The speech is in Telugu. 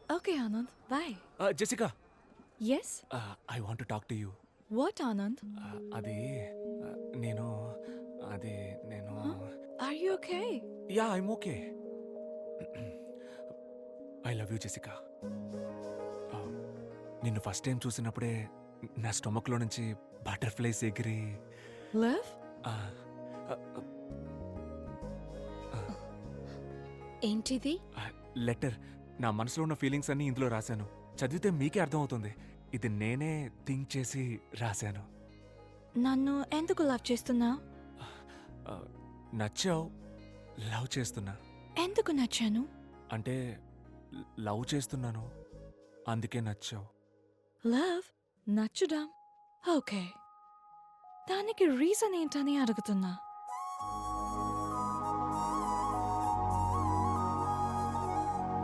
Okay Anand bye. Jessica, yes. I want to talk to you. What Anand? అది నేను అది నేను are you okay? Ya I'm okay. I love you Jessica. నిన్ను ఫస్ట్ టైం చూసినప్పుడే నా స్టొమక్లో నుంచి బటర్ఫ్లైస్ ఎగిరి లవ్? ఆ, ఏంటిది? లెటర్, నా మనసులో ఉన్న ఫీలింగ్స్ అన్నీ ఇందులో రాశాను. చదివితే మీకే అర్థమవుతుంది. ఇది నేనే థింక్ చేసి రాశాను. నన్ను ఎందుకు లవ్ చేస్తున్నావు? ఆ, నచ్చావు, లవ్ చేస్తున్నా. ఎందుకు నచ్చాను? అంటే లవ్ చేస్తున్నాను, అందుకే నచ్చావు. లవ్ నచ్చుదాం. ఓకే, దానికి రీజన్ ఏంటని అడుగుతున్నా.